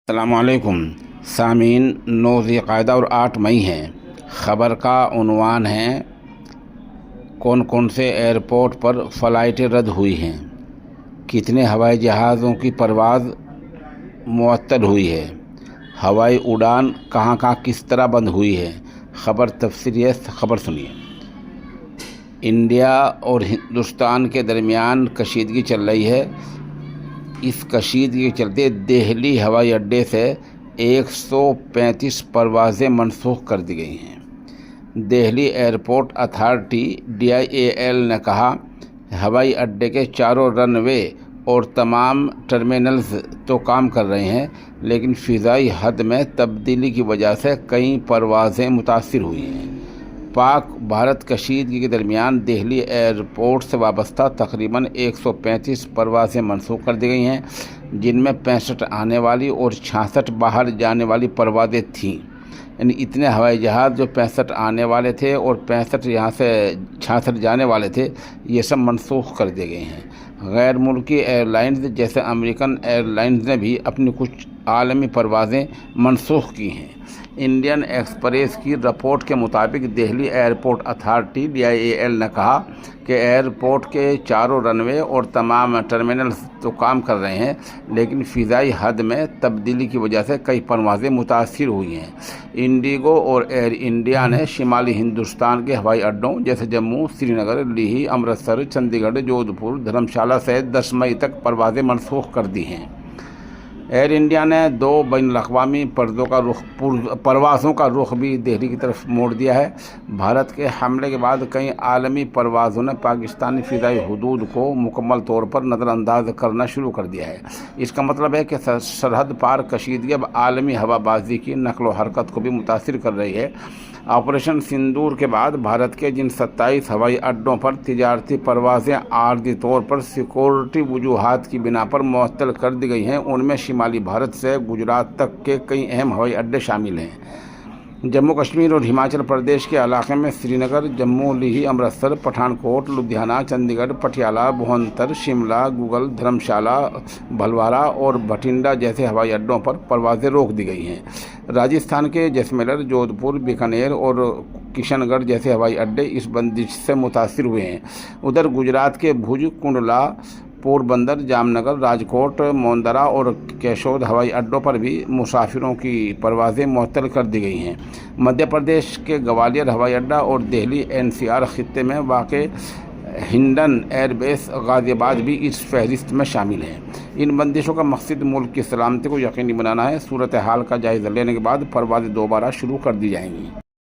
السلام علیکم سامعین، 9 ذی-القعدہ اور 8 مئی ہے۔ خبر کا عنوان ہے کون کون سے ایئرپورٹ پر فلائٹیں رد ہوئی ہیں، کتنے ہوائی جہازوں کی پرواز معطل ہوئی ہے، ہوائی اڑان کہاں کہاں کس طرح بند ہوئی ہے۔ خبر تفصیلی ہے، خبر سنیے۔ انڈیا اور ہندوستان کے درمیان کشیدگی چل رہی ہے۔ اس کشیدگی کے چلتے دہلی ہوائی اڈے سے 135 پروازیں منسوخ کر دی گئی ہیں۔ دہلی ایئرپورٹ اتھارٹی DIAL نے کہا، ہوائی اڈے کے چاروں رن وے اور تمام ٹرمینلز تو کام کر رہے ہیں، لیکن فضائی حد میں تبدیلی کی وجہ سے کئی پروازیں متاثر ہوئی ہیں۔ پاک بھارت کشیدگی کے درمیان دہلی ایئرپورٹ سے وابستہ تقریباً 135 پروازیں منسوخ کر دی گئی ہیں، جن میں 65 آنے والی اور 66 باہر جانے والی پروازیں تھیں۔ یعنی اتنے ہوائی جہاز جو 65 آنے والے تھے اور 65 یہاں سے 66 جانے والے تھے، یہ سب منسوخ کر دیے گئے ہیں۔ غیر ملکی ایئر لائنز جیسے امریکن ایئر لائنز نے بھی اپنی کچھ عالمی پروازیں منسوخ کی ہیں۔ انڈین ایکسپریس کی رپورٹ کے مطابق دہلی ایئرپورٹ اتھارٹی DIAL نے کہا کہ ایئرپورٹ کے چاروں رن وے اور تمام ٹرمینلز تو کام کر رہے ہیں، لیکن فضائی حد میں تبدیلی کی وجہ سے کئی پروازیں متاثر ہوئی ہیں۔ انڈیگو اور ایئر انڈیا نے شمالی ہندوستان کے ہوائی اڈوں جیسے جموں، سری نگر، لیہہ، امرتسر، چندی گڑھ، جودھ پور، دھرم شالہ سمیت 10 مئی تک پروازیں منسوخ کر دی ہیں۔ ایئر انڈیا نے 2 بین الاقوامی پروازوں کا رخ بھی دہلی کی طرف موڑ دیا ہے۔ بھارت کے حملے کے بعد کئی عالمی پروازوں نے پاکستانی فضائی حدود کو مکمل طور پر نظر انداز کرنا شروع کر دیا ہے۔ اس کا مطلب ہے کہ سرحد پار کشیدگی اب عالمی ہوا بازی کی نقل و حرکت کو بھی متاثر کر رہی ہے۔ آپریشن سندور کے بعد بھارت کے جن 27 ہوائی اڈوں پر تجارتی پروازیں عارضی طور پر سیکورٹی وجوہات کی بنا پر معطل کر دی گئی ہیں، ان میں شمالی بھارت سے گجرات تک کے کئی اہم ہوائی اڈے شامل ہیں۔ جموں کشمیر اور ہماچل پردیش کے علاقے میں سری نگر، جموں، لیہہ، امرتسر، پٹھان کوٹ، لدھیانہ، چندی گڑھ، پٹیالہ، بھونتر، شملہ، گوگل، دھرم شالہ، بھلوارہ اور بھٹنڈا جیسے ہوائی اڈوں پر پروازیں روک دی گئی ہیں۔ راجستھان کے جیسلمیر، جودھ پور، بیکانیر اور کشن گڑھ جیسے ہوائی اڈے اس بندش سے متاثر ہوئے ہیں۔ ادھر گجرات کے بھوج، کنڈلا، پوربندر، جام نگر، راجکوٹ، موندرا اور کیشود ہوائی اڈوں پر بھی مسافروں کی پروازیں معطل کر دی گئی ہیں۔ مدھیہ پردیش کے گوالیر ہوائی اڈہ اور دہلی NCR خطے میں واقع ہنڈن ایئر بیس غازی آباد بھی اس فہرست میں شامل ہیں۔ ان بندشوں کا مقصد ملک کی سلامتی کو یقینی بنانا ہے۔ صورتحال کا جائزہ لینے کے بعد پروازیں دوبارہ شروع کر دی جائیں گی۔